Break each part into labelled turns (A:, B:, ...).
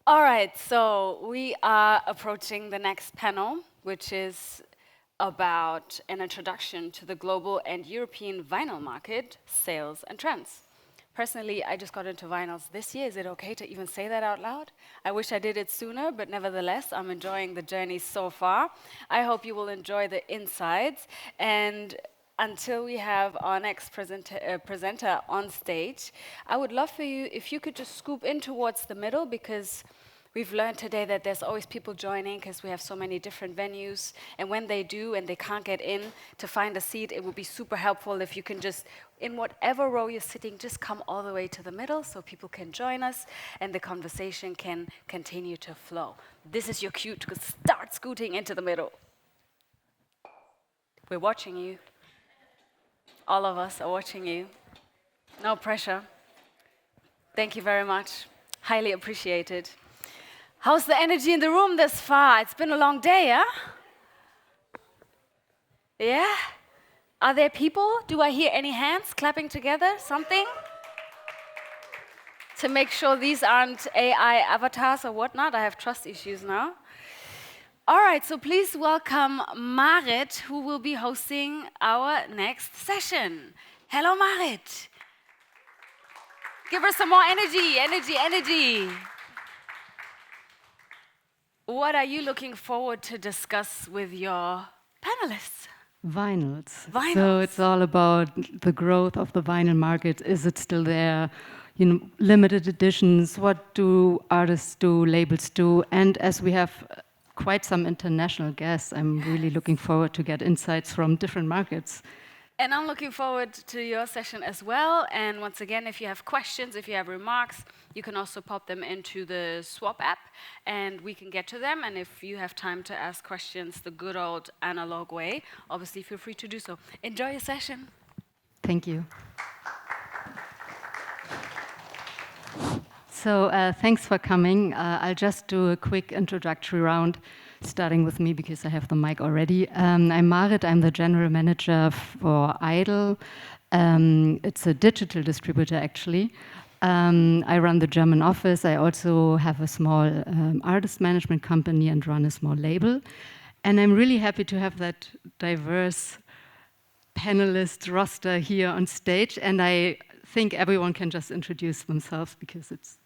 A: All right, so we are approaching the next panel, which is about an introduction to the global and European vinyl market, sales and trends. Personally, I just got into vinyls this year. Is it okay to even say that out loud? I wish I did it sooner, but nevertheless, I'm enjoying the journey so far. I hope you will enjoy the insights. And until we have our next presenter on stage, I would love for you if you could just scoop in towards the middle, because we've learned today that there's always people joining because we have so many different venues. And when they do and they can't get in to find a seat, it would be super helpful if you can just, in whatever row you're sitting, just come all the way to the middle so people can join us and the conversation can continue to flow. This is your cue to start scooting into the middle. We're watching you. All of us are watching you. No pressure. Thank you very much. Highly appreciated. How's the energy in the room this far? It's been a long day, yeah? Yeah? Are there people? Do I hear any hands clapping together? Something? To make sure these aren't AI avatars or whatnot. I have trust issues now. All right, so please welcome Marit, who will be hosting our next session. Hello, Marit. Give her some more energy, energy. What are you looking forward to discuss with your panelists?
B: Vinyls. So it's all about the growth of the vinyl market. Is it still there? You know, limited editions. What do artists do? Labels do? And as we have quite some international guests, I'm really looking forward to get insights from different markets.
A: And I'm looking forward to your session as well. And once again, if you have questions, if you have remarks, you can also pop them into the Swap app and we can get to them. And if you have time to ask questions the good old analog way, obviously feel free to do so. Enjoy your session.
B: Thank you. So thanks for coming. I'll just do a quick introductory round, starting with me because I have the mic already. I'm Marit, I'm the general manager for Idle. It's a digital distributor, actually. I run the German office. I also have a small artist management company and run a small label. And I'm really happy to have that diverse panelist roster here on stage. And I think everyone can just introduce themselves because it's...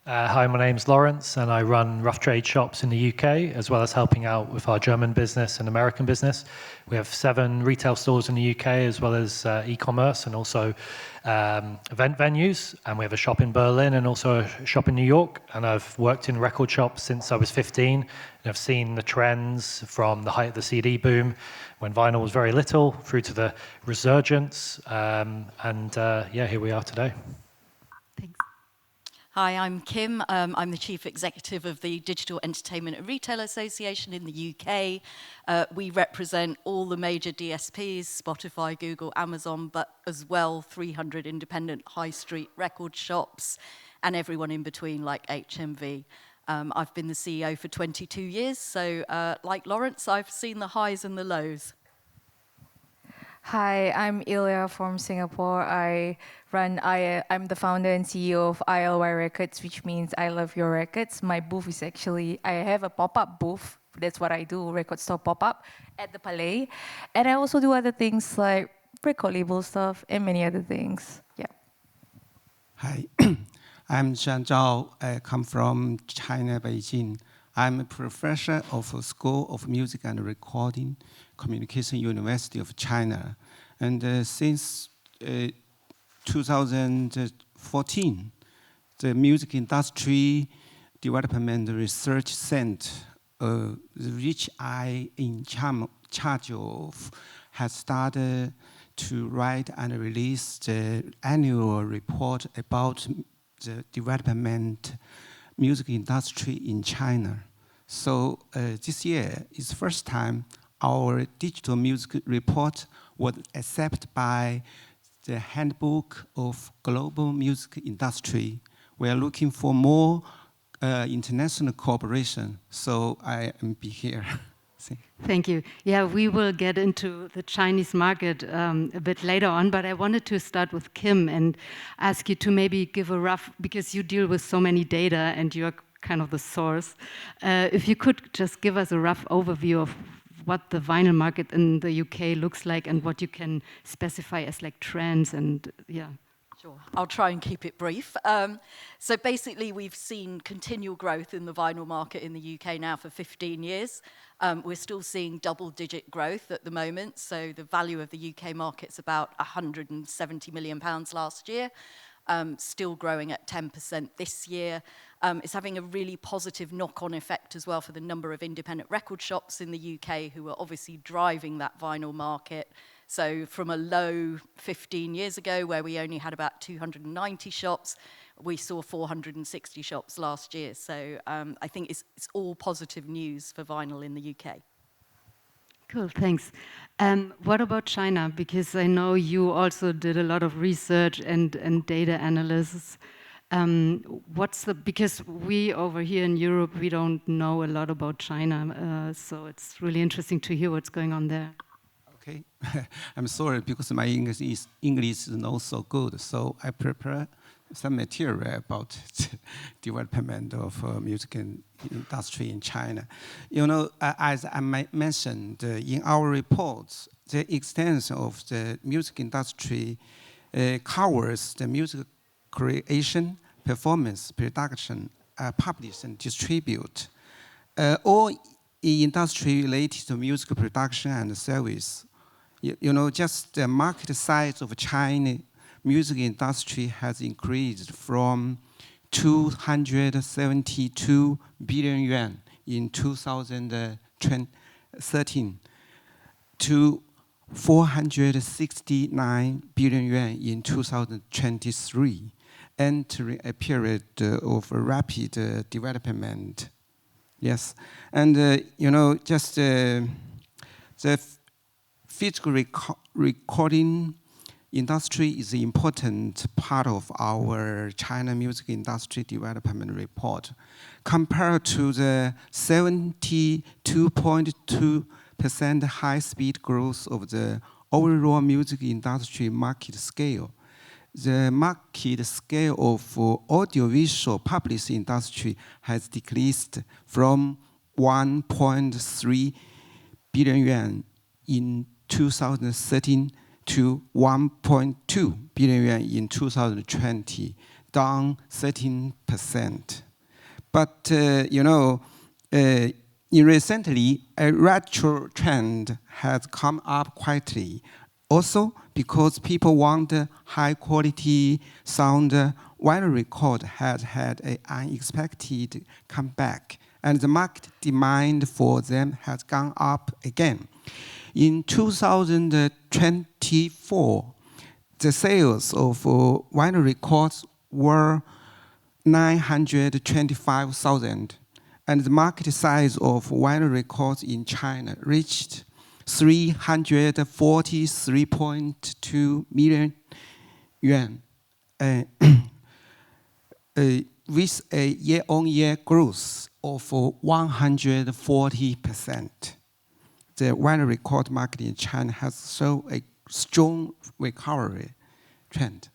C: Hi, my name's Lawrence, and I run rough trade shops in the UK, as well as helping out with our German business and American business. We have 7 retail stores in the UK, as well as e-commerce and also event venues. And we have a shop in Berlin and also a shop in New York. And I've worked in record shops since I was 15, and I've seen the trends from the height of the CD boom, when vinyl was very little, through to the resurgence. Here we are today.
B: Thanks.
D: Hi, I'm Kim. I'm the Chief Executive of the Digital Entertainment and Retail Association in the UK. We represent all the major DSPs, Spotify, Google, Amazon, but as well 300 independent high street record shops and everyone in between like HMV. I've been the CEO for 22 years, so like Lawrence, I've seen the highs and the lows.
E: Hi, I'm Ilya from Singapore. I'm the founder and CEO of ILY Records, which means I Love Your Records. My booth is actually, I have a pop-up booth. That's what I do, record store pop-up at the Palais. And I also do other things like record label stuff and many other things. Yeah.
F: Hi, I'm Zhang Zhao. I come from China, Beijing. I'm a professor of the School of Music and Recording, Communication University of China. And since 2014, the Music Industry Development Research Center, which I in charge of, has started to write and release the annual report about the development music industry in China. So this year is the first time our digital music report was accepted by the Handbook of Global Music Industry. We are looking for more international cooperation, so I am here.
B: Thank you. Yeah, we will get into the Chinese market a bit later on, but I wanted to start with Kim and ask you to maybe give a rough, because you deal with so many data and you're kind of the source. If you could just give us a rough overview of what the vinyl market in the UK looks like and what you can specify as like trends and yeah.
D: Sure, I'll try and keep it brief. So basically we've seen continual growth in the vinyl market in the UK now for 15 years. We're still seeing double-digit growth at the moment, so the value of the UK market's about £170 million last year, still growing at 10% this year. It's having a really positive knock-on effect as well for the number of independent record shops in the UK who are obviously driving that vinyl market. So from a low 15 years ago where we only had about 290 shops, we saw 460 shops last year. So I think it's all positive news for vinyl in the UK.
B: Cool, thanks. What about China? Because I know you also did a lot of research and data analysis. Because we over here in Europe, we don't know a lot about China, so it's really interesting to hear what's going on there.
F: Okay, I'm sorry because my English is not so good, so I prepare some material about the development of music industry in China. You know, as I mentioned in our reports, the extent of the music industry covers the music creation, performance, production, publish and distribute. All industry related to music production and service. You know, just the market size of China music industry has increased from 272 billion yuan in 2013 to 469 billion yuan in 2023, entering a period of rapid development. Yes, and you know, just the physical recording industry is an important part of our China music industry development report. Compared to the 72.2% high-speed growth of the overall music industry market scale, the market scale of audiovisual publishing industry has decreased from 1.3 billion yuan in 2013 to 1.2 billion yuan in 2020, down 13%. But you know, recently a retro trend has come up quietly. Also, because people want high quality sound, vinyl record has had an unexpected comeback, and the market demand for them has gone up again. In 2024, the sales of vinyl records were 925,000, and the market size of vinyl records in China reached 343.2 million yuan, with a year-on-year growth of 140%. The vinyl record market in China has shown a strong recovery trend.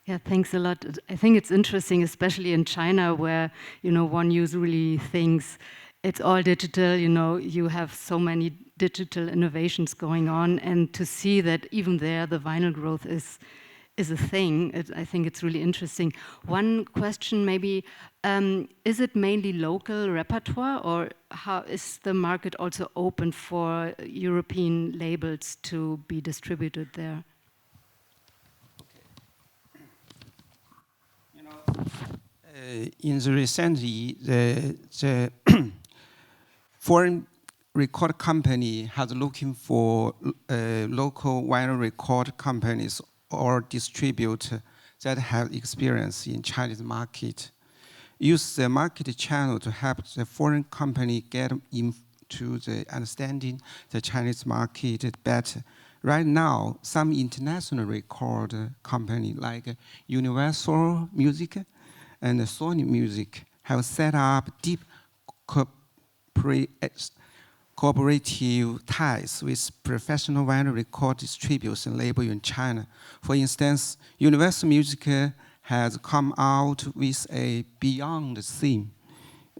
B: Yeah, thanks a lot. I think it's interesting, especially in China, where one usually thinks it's all digital. You have so many digital innovations going on, and to see that even there the vinyl growth is a thing. I think it's really interesting. One question maybe, is it mainly local repertoire, or how is the market also open for European labels to be distributed there?
F: In the recently, the foreign record company has looking for local vinyl record companies or distributor that have experience in Chinese market. Use the market channel to help the foreign company get into the understanding the Chinese market better. Right now, some international record company like Universal Music and Sony Music have set up deep cooperative ties with professional vinyl record distributors and labels in China. For instance, Universal Music has come out with a Beyond theme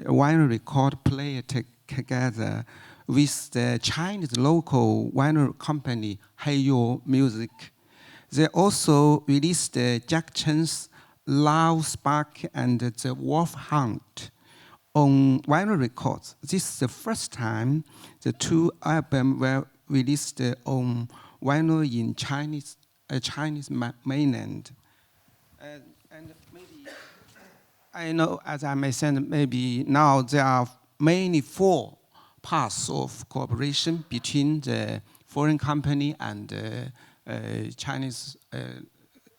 F: vinyl record player together with the Chinese local vinyl company Heyo Music. They also released Jack Chen's Love Spark and The Wolf Hunt on vinyl records. This is the first time the two albums were released on vinyl in Chinese mainland. And maybe, I know, as I mentioned, maybe now there are mainly 4 paths of cooperation between the foreign company and Chinese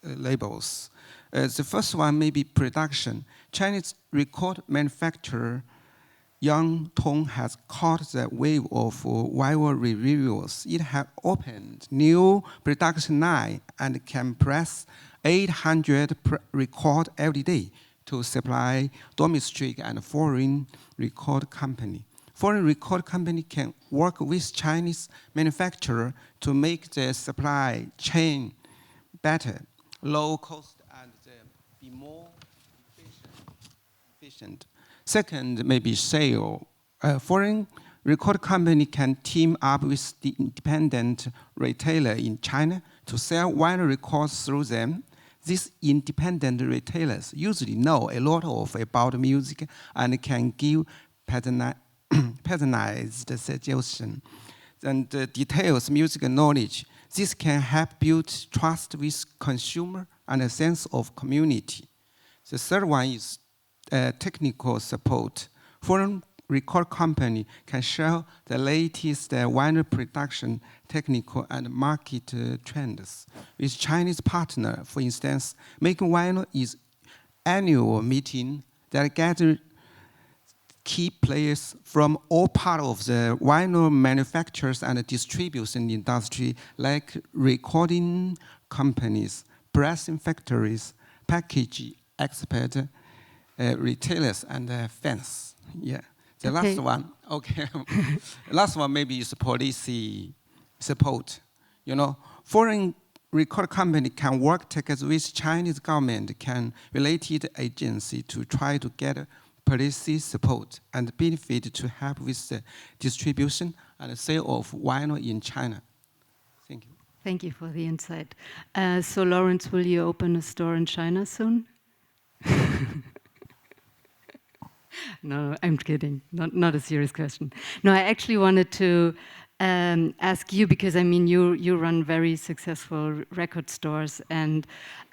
F: labels. The first one may be production. Chinese record manufacturer Yang Tong has caught the wave of vinyl reviewers. It has opened new production line and can press 800 record every day to supply domestic and foreign record company. Foreign record company can work with Chinese manufacturer to make the supply chain better, low cost, and be more efficient. Second, maybe sale. Foreign record company can team up with the independent retailer in China to sell vinyl records through them. These independent retailers usually know a lot about music and can give personalized suggestion and details music knowledge. This can help build trust with consumer and a sense of community. The third one is technical support. Foreign record company can share the latest vinyl production technical and market trends with Chinese partner. For instance, Making Vinyl is annual meeting that gather key players from all parts of the vinyl manufacturers and distribution industry, like recording companies, pressing factories, package experts, retailers, and fans. Yeah. The last one, okay. Last one maybe is policy support. You know, foreign record company can work together with Chinese government, can related agency to try to get policy support and benefit to help with the distribution and sale of vinyl in China. Thank you.
B: Thank you for the insight. So Lawrence, will you open a store in China soon? No, I'm kidding. Not a serious question. No, I actually wanted to ask you, because I mean you run very successful record stores, and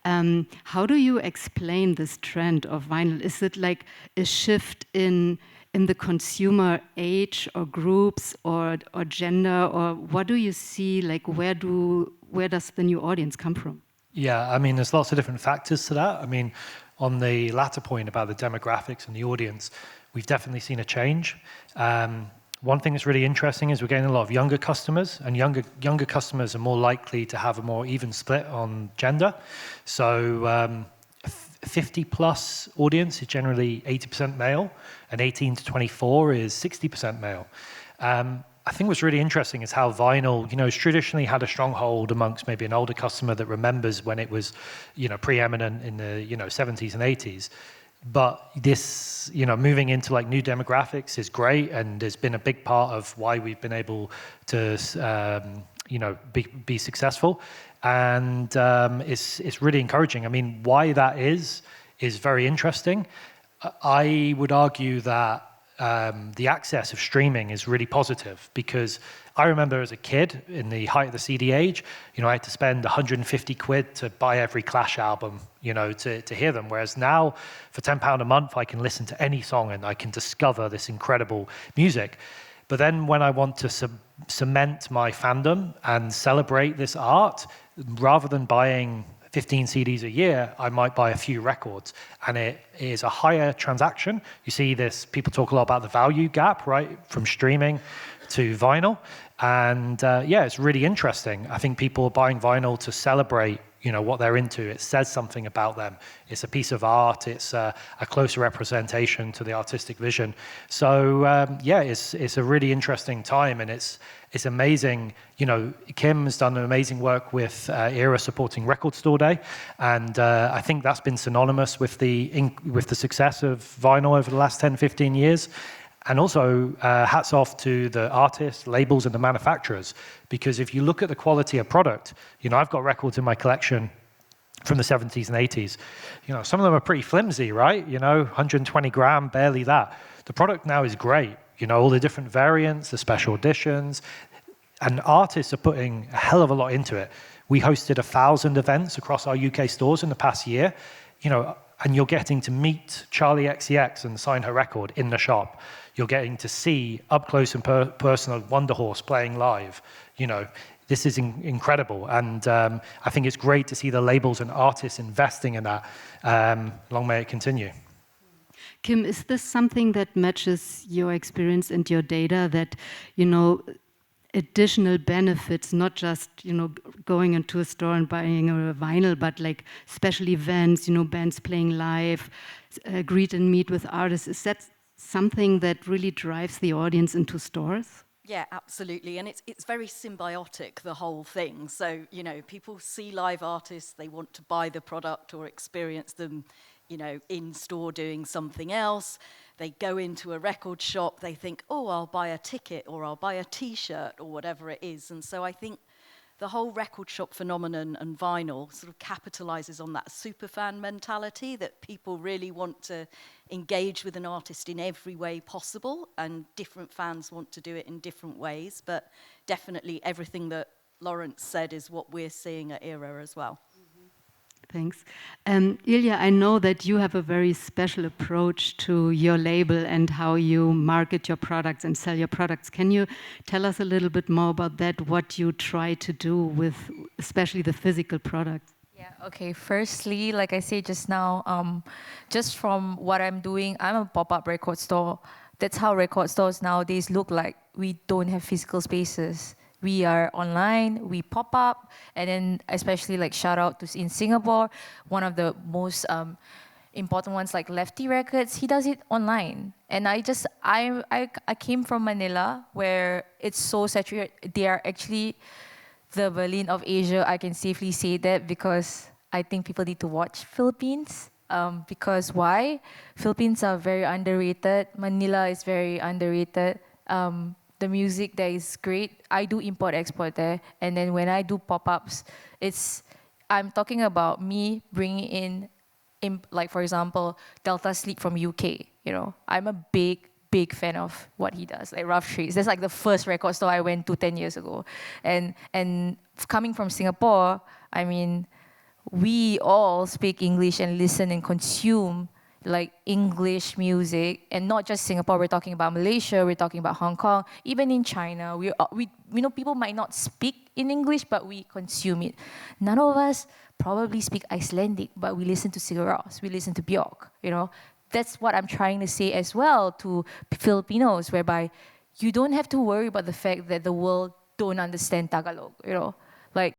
B: how do you explain this trend of vinyl? Is it like a shift in the consumer age or groups or gender, or what do you see? Like where does the new audience come from?
C: Yeah, I mean, there's lots of different factors to that. I mean, on the latter point about the demographics and the audience, we've definitely seen a change. One thing that's really interesting is we're getting a lot of younger customers, and younger customers are more likely to have a more even split on gender. So 50 plus audience is generally 80% male, and 18 to 24 is 60% male. I think what's really interesting is how vinyl, you know, has traditionally had a stronghold amongst maybe an older customer that remembers when it was, you know, preeminent in the, you know, 70s and 80s. But this, you know, moving into like new demographics is great, and has been a big part of why we've been able to, you know, be successful. And it's really encouraging. I mean, why that is very interesting. I would argue that the access of streaming is really positive, because I remember as a kid in the height of the CD age, you know, I had to spend 150 quid to buy every Clash album, you know, to hear them. Whereas now for £10 a month, I can listen to any song and I can discover this incredible music. But then when I want to cement my fandom and celebrate this art, rather than buying 15 CDs a year, I might buy a few records, and it is a higher transaction. You see this, people talk a lot about the value gap, right, from streaming to vinyl, And yeah, it's really interesting. I think people are buying vinyl to celebrate, you know, what they're into. It says something about them. It's a piece of art. It's a closer representation to the artistic vision. So yeah, it's a really interesting time, and it's amazing. You know, Kim has done amazing work with ERA supporting Record Store Day, and I think that's been synonymous with the success of vinyl over the last 10, 15 years. And also, hats off to the artists, labels, and the manufacturers, because if you look at the quality of product, you know, I've got records in my collection from the 70s and 80s. You know, some of them are pretty flimsy, right? You know, 120 gram, barely that. The product now is great. You know, all the different variants, the special editions, and artists are putting a hell of a lot into it. We hosted 1,000 events across our UK stores in the past year, you know, and you're getting to meet Charlie XCX and sign her record in the shop. You're getting to see up close and personal Wonder Horse playing live. You know, this is incredible, and I think it's great to see the labels and artists investing in that. Long may it continue.
B: Kim, is this something that matches your experience and your data, that, you know, additional benefits, not just, you know, going into a store and buying a vinyl, but like special events, you know, bands playing live, greet and meet with artists? Is that something that really drives the audience into stores?
D: Yeah, absolutely. And it's very symbiotic, the whole thing. So, you know, people see live artists, they want to buy the product or experience them, you know, in store doing something else. They go into a record shop, they think, oh, I'll buy a ticket or I'll buy a t-shirt or whatever it is. And so I think the whole record shop phenomenon and vinyl sort of capitalizes on that superfan mentality, that people really want to engage with an artist in every way possible, and different fans want to do it in different ways. But definitely everything that Lawrence said is what we're seeing at ERA as well.
B: Thanks. Ilya, I know that you have a very special approach to your label and how you market your products and sell your products. Can you tell us a little bit more about that, what you try to do with especially the physical product?
E: Yeah, okay. Firstly, like I said just now, just from what I'm doing, I'm a pop-up record store. That's how record stores nowadays look like. We don't have physical spaces. We are online, we pop up, and then especially like shout out to in Singapore, one of the most important ones like Lefty Records, he does it online. And I came from Manila, where it's so saturated. They are actually the Berlin of Asia, I can safely say that, because I think people need to watch Philippines. Because why? Philippines are very underrated. Manila is very underrated. The music there is great. I do import-export there. And then when I do pop-ups, I'm talking about me bringing in, like, for example, Delta Sleep from UK, you know. I'm a big fan of what he does, like Rough Trades. That's like the first record store I went to 10 years ago. And coming from Singapore, I mean, we all speak English and listen and consume like English music, and not just Singapore. We're talking about Malaysia, we're talking about Hong Kong, even in China. We know people might not speak in English, but we consume it. None of us probably speak Icelandic, but we listen to Sigur Rós, we listen to Björk, you know. That's what I'm trying to say as well to Filipinos, whereby you don't have to worry about the fact that the world don't understand Tagalog, you know. Like,